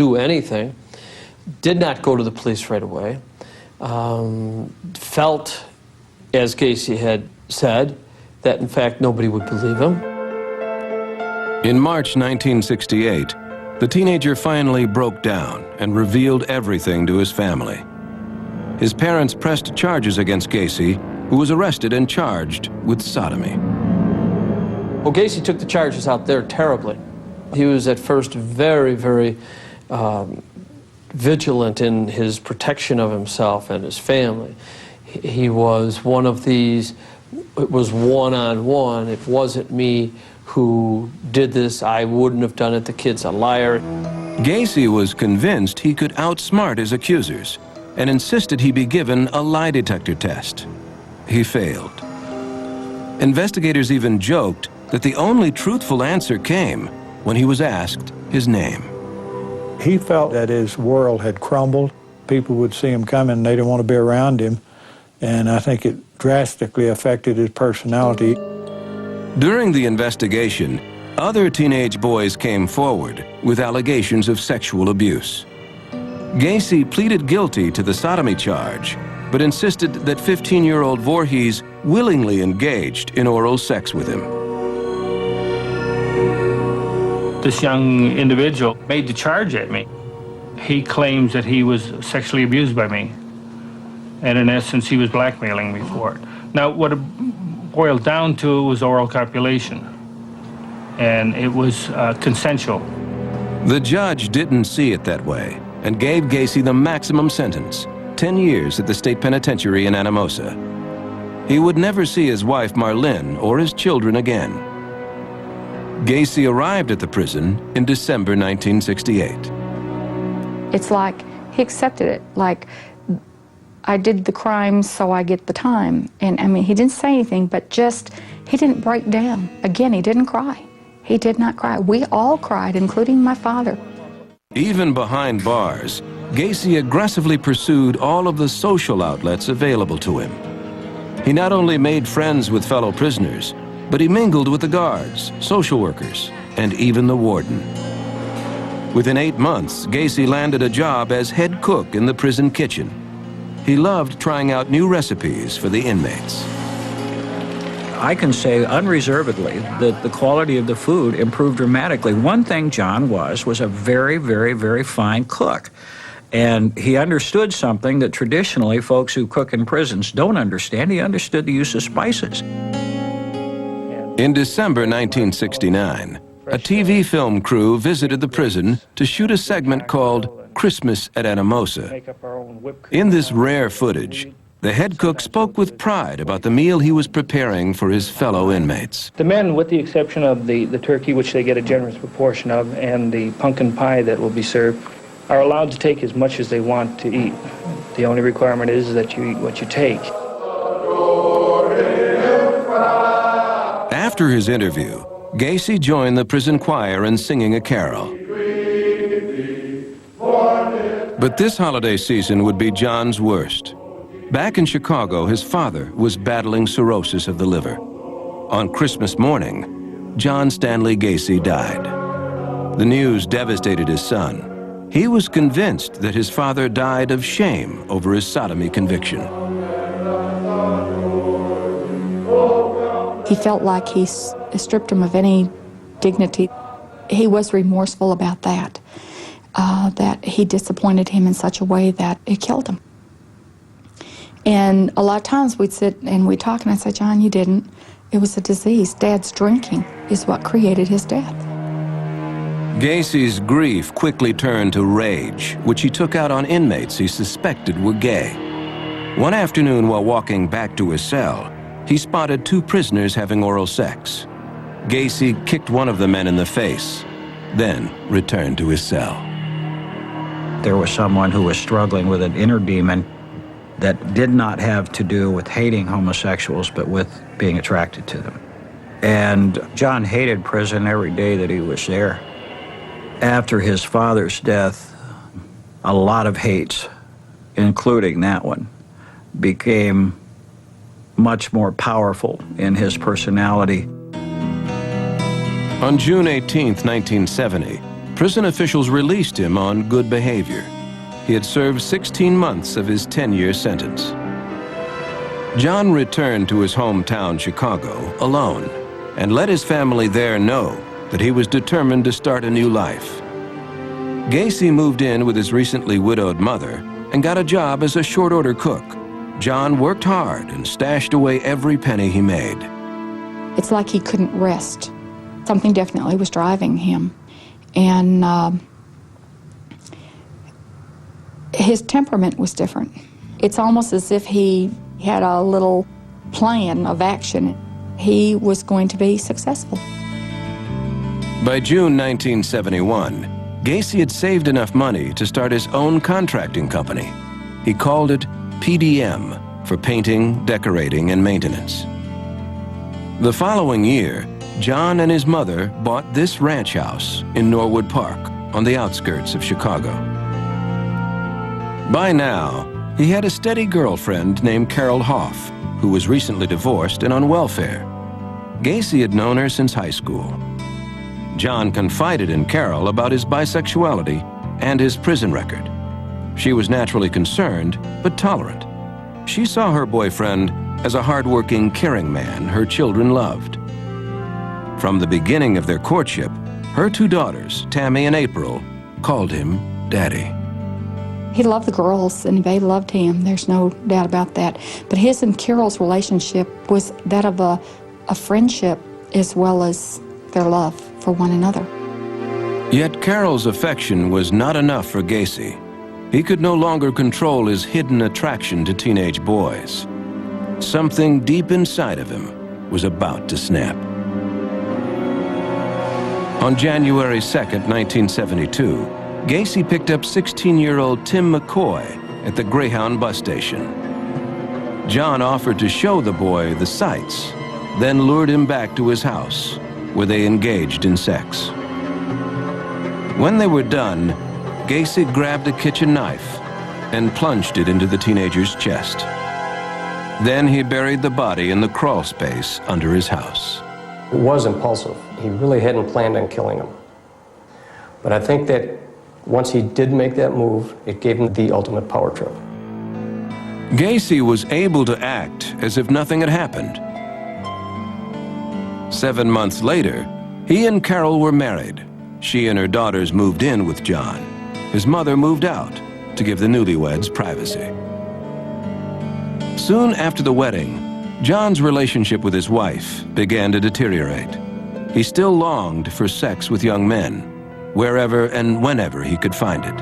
do anything, did not go to the police right away, felt, as Gacy had said, that in fact nobody would believe him. In March 1968, the teenager finally broke down and revealed everything to his family. His parents pressed charges against Gacy, who was arrested and charged with sodomy. Well, Gacy took the charges out there terribly. He was at first very, very vigilant in his protection of himself and his family. He was one of these, it was one-on-one. It wasn't me who did this. I wouldn't have done it. The kid's a liar. Gacy was convinced he could outsmart his accusers and insisted he be given a lie detector test. He failed. Investigators even joked that the only truthful answer came when he was asked his name. He felt that his world had crumbled. People would see him coming and they didn't want to be around him. And I think it drastically affected his personality. During the investigation, other teenage boys came forward with allegations of sexual abuse. Gacy pleaded guilty to the sodomy charge, but insisted that 15-year-old Voorhees willingly engaged in oral sex with him. This young individual made the charge at me. He claims that he was sexually abused by me, and in essence, he was blackmailing me for it. Now, what it boiled down to was oral copulation, and it was consensual. The judge didn't see it that way and gave Gacy the maximum sentence, 10 years at the state penitentiary in Anamosa. He would never see his wife Marlene or his children again. Gacy arrived at the prison in December 1968. It's like he accepted it, like I did the crime so I get the time. And I mean, he didn't say anything, but just, he didn't break down. Again, he didn't cry. He did not cry. We all cried, including my father. Even behind bars, Gacy aggressively pursued all of the social outlets available to him. He not only made friends with fellow prisoners, but he mingled with the guards, social workers, and even the warden. Within 8 months, Gacy landed a job as head cook in the prison kitchen. He loved trying out new recipes for the inmates. I can say unreservedly that the quality of the food improved dramatically. One thing John was a very, very, very fine cook. And he understood something that traditionally folks who cook in prisons don't understand. He understood the use of spices. In December 1969, a TV film crew visited the prison to shoot a segment called Christmas at Anamosa. In this rare footage, the head cook spoke with pride about the meal he was preparing for his fellow inmates. The men, with the exception of the turkey, which they get a generous proportion of, and the pumpkin pie that will be served, are allowed to take as much as they want to eat. The only requirement is that you eat what you take. After his interview, Gacy joined the prison choir in singing a carol. But this holiday season would be John's worst. Back in Chicago, his father was battling cirrhosis of the liver. On Christmas morning, John Stanley Gacy died. The news devastated his son. He was convinced that his father died of shame over his sodomy conviction. He felt like he stripped him of any dignity. He was remorseful about that, that he disappointed him in such a way that it killed him. And a lot of times we'd sit and we'd talk, and I'd say, John, you didn't. It was a disease. Dad's drinking is what created his death. Gacy's grief quickly turned to rage, which he took out on inmates he suspected were gay. One afternoon while walking back to his cell, he spotted 2 prisoners having oral sex. Gacy kicked one of the men in the face, then returned to his cell. There was someone who was struggling with an inner demon that did not have to do with hating homosexuals, but with being attracted to them. And John hated prison every day that he was there. After his father's death, a lot of hates, including that one, became much more powerful in his personality. On June 18, 1970, Prison officials released him on good behavior. He had served 16 months of his 10-year sentence. John returned to his hometown, Chicago, alone, and let his family there know that he was determined to start a new life. Gacy moved in with his recently widowed mother and got a job as a short-order cook. John worked hard and stashed away every penny he made. It's like he couldn't rest. Something definitely was driving him. And his temperament was different. It's almost as if he had a little plan of action. He was going to be successful. By June 1971, Gacy had saved enough money to start his own contracting company. He called it PDM, for painting, decorating, and maintenance. The following year, John and his mother bought this ranch house in Norwood Park on the outskirts of Chicago. By now, he had a steady girlfriend named Carol Hoff, who was recently divorced and on welfare. Gacy had known her since high school. John confided in Carol about his bisexuality and his prison record. She was naturally concerned, but tolerant. She saw her boyfriend as a hardworking, caring man her children loved. From the beginning of their courtship, her two daughters, Tammy and April, called him Daddy. He loved the girls, and they loved him. There's no doubt about that. But his and Carol's relationship was that of a friendship as well as their love for one another. Yet Carol's affection was not enough for Gacy. He could no longer control his hidden attraction to teenage boys. Something deep inside of him was about to snap. On January 2nd, 1972, Gacy picked up 16-year-old Tim McCoy at the Greyhound bus station. John offered to show the boy the sights, then lured him back to his house, where they engaged in sex. When they were done, Gacy grabbed a kitchen knife and plunged it into the teenager's chest. Then he buried the body in the crawl space under his house. It was impulsive. He really hadn't planned on killing him. But I think that once he did make that move, it gave him the ultimate power trip. Gacy was able to act as if nothing had happened. 7 months later, he and Carol were married. She and her daughters moved in with John. His mother moved out to give the newlyweds privacy. Soon after the wedding, John's relationship with his wife began to deteriorate. He still longed for sex with young men, wherever and whenever he could find it.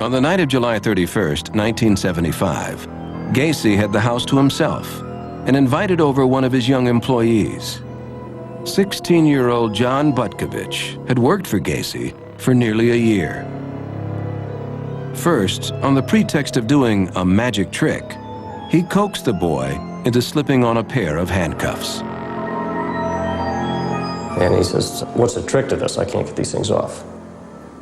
On the night of July 31st, 1975, Gacy had the house to himself and invited over one of his young employees. 16-year-old John Butkovich had worked for Gacy for nearly a year. First, on the pretext of doing a magic trick, he coaxed the boy into slipping on a pair of handcuffs. And he says, "What's the trick to this? I can't get these things off."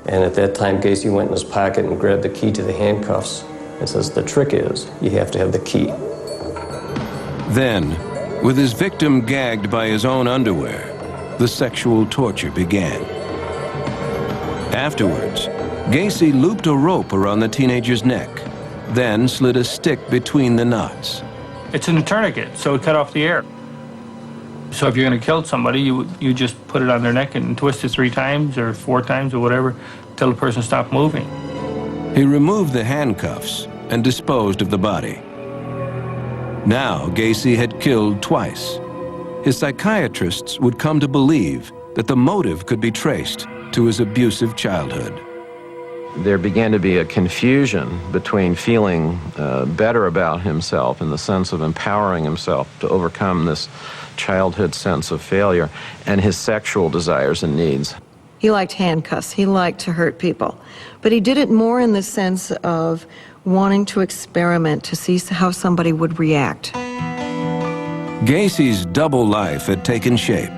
And at that time, Gacy went in his pocket and grabbed the key to the handcuffs and says, "The trick is you have to have the key." Then, with his victim gagged by his own underwear, the sexual torture began. Afterwards, Gacy looped a rope around the teenager's neck, then slid a stick between the knots. It's in a tourniquet, so it cut off the air. So if you're going to kill somebody, you just put it on their neck and twist it 3 times or 4 times or whatever till the person stopped moving. He removed the handcuffs and disposed of the body. Now Gacy had killed twice. His psychiatrists would come to believe that the motive could be traced to his abusive childhood. There began to be a confusion between feeling better about himself in the sense of empowering himself to overcome this childhood sense of failure and his sexual desires and needs. He liked handcuffs. He liked to hurt people. But he did it more in the sense of wanting to experiment to see how somebody would react. Gacy's double life had taken shape.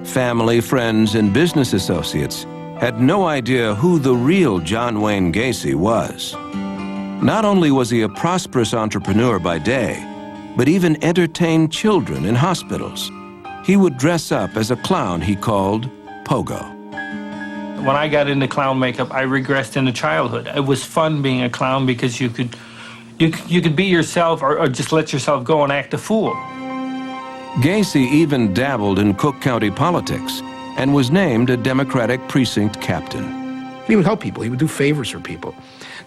Family, friends, and business associates had no idea who the real John Wayne Gacy was. Not only was he a prosperous entrepreneur by day, but even entertained children in hospitals. He would dress up as a clown he called Pogo. When I got into clown makeup, I regressed into childhood. It was fun being a clown because you could be yourself or just let yourself go and act a fool. Gacy even dabbled in Cook County politics and was named a Democratic precinct captain. He would help people. He would do favors for people.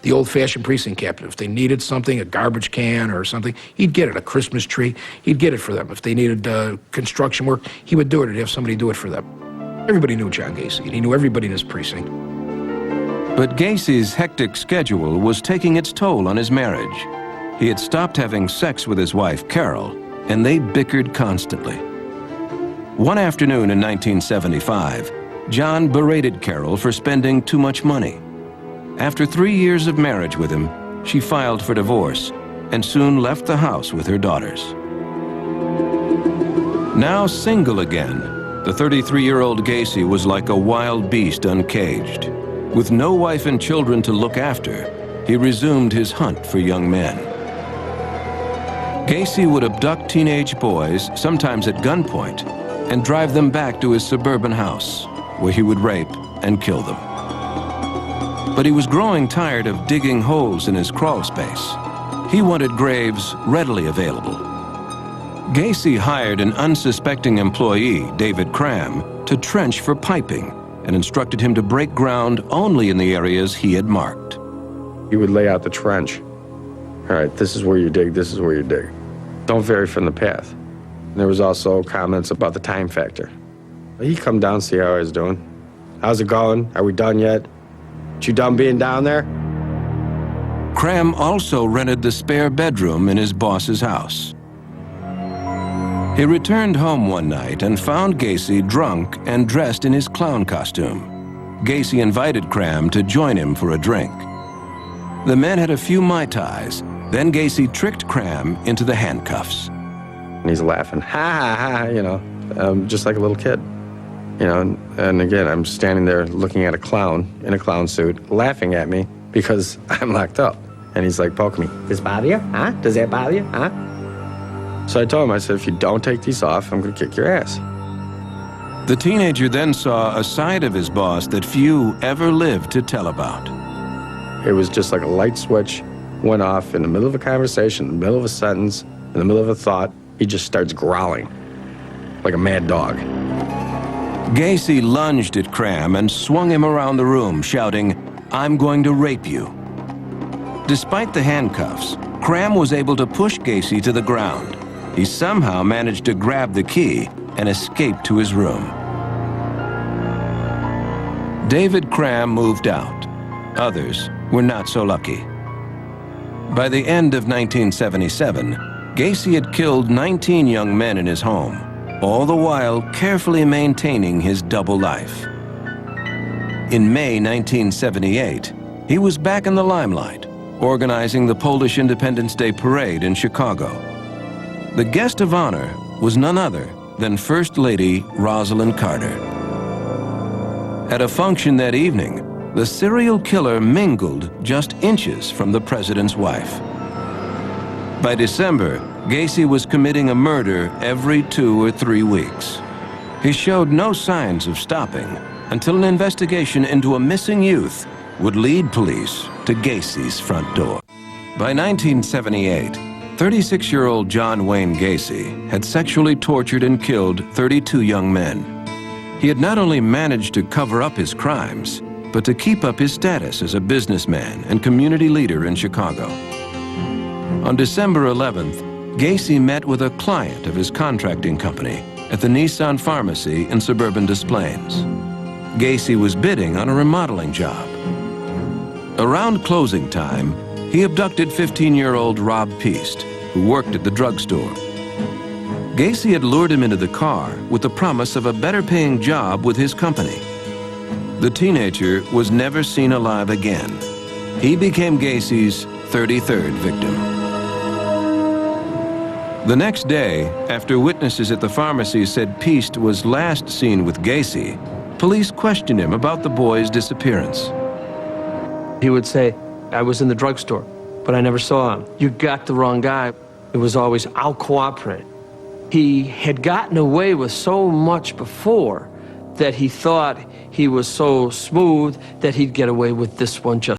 The old-fashioned precinct captain, if they needed something, a garbage can or something, he'd get it, a Christmas tree, he'd get it for them. If they needed construction work, he would do it and have somebody do it for them. Everybody knew John Gacy, and he knew everybody in his precinct. But Gacy's hectic schedule was taking its toll on his marriage. He had stopped having sex with his wife, Carol, and they bickered constantly. One afternoon in 1975, John berated Carol for spending too much money. After 3 years of marriage with him, she filed for divorce and soon left the house with her daughters. Now single again, the 33-year-old Gacy was like a wild beast uncaged. With no wife and children to look after, he resumed his hunt for young men. Gacy would abduct teenage boys, sometimes at gunpoint, and drive them back to his suburban house, where he would rape and kill them. But he was growing tired of digging holes in his crawl space. He wanted graves readily available. Gacy hired an unsuspecting employee, David Cram, to trench for piping and instructed him to break ground only in the areas he had marked. He would lay out the trench. All right, this is where you dig, this is where you dig. Don't vary from the path. And there was also comments about the time factor. He'd come down, see how I was doing. How's it going? Are we done yet? You done being down there? Cram also rented the spare bedroom in his boss's house. He returned home one night and found Gacy drunk and dressed in his clown costume. Gacy invited Cram to join him for a drink. The men had a few Mai Tais. Then Gacy tricked Cram into the handcuffs. And he's laughing, ha, ha, ha, you know, just like a little kid. You know, and again, I'm standing there looking at a clown in a clown suit, laughing at me because I'm locked up. And he's like poking me. Does it bother you? Huh? Does that bother you? Huh? So I told him, I said, if you don't take these off, I'm going to kick your ass. The teenager then saw a side of his boss that few ever lived to tell about. It was just like a light switch went off in the middle of a conversation, in the middle of a sentence, in the middle of a thought. He just starts growling like a mad dog. Gacy lunged at Cram and swung him around the room, shouting, "I'm going to rape you." Despite the handcuffs, Cram was able to push Gacy to the ground. He somehow managed to grab the key and escape to his room. David Cram moved out. Others were not so lucky. By the end of 1977, Gacy had killed 19 young men in his home, all the while carefully maintaining his double life. In May 1978, he was back in the limelight, organizing the Polish Independence Day Parade in Chicago. The guest of honor was none other than First Lady Rosalind Carter. At a function that evening, the serial killer mingled just inches from the president's wife. By December, Gacy was committing a murder every 2 or 3 weeks. He showed no signs of stopping until an investigation into a missing youth would lead police to Gacy's front door. By 1978, 36-year-old John Wayne Gacy had sexually tortured and killed 32 young men. He had not only managed to cover up his crimes, but to keep up his status as a businessman and community leader in Chicago. On December 11th, Gacy met with a client of his contracting company at the Nissan Pharmacy in suburban Des Plaines. Gacy was bidding on a remodeling job. Around closing time, he abducted 15-year-old Rob Peast, who worked at the drugstore. Gacy had lured him into the car with the promise of a better-paying job with his company. The teenager was never seen alive again. He became Gacy's 33rd victim. The next day, after witnesses at the pharmacy said Peast was last seen with Gacy, police questioned him about the boy's disappearance. He would say, "I was in the drugstore, but I never saw him. You got the wrong guy." It was always, "I'll cooperate." He had gotten away with so much before that he thought he was so smooth that he'd get away with this one just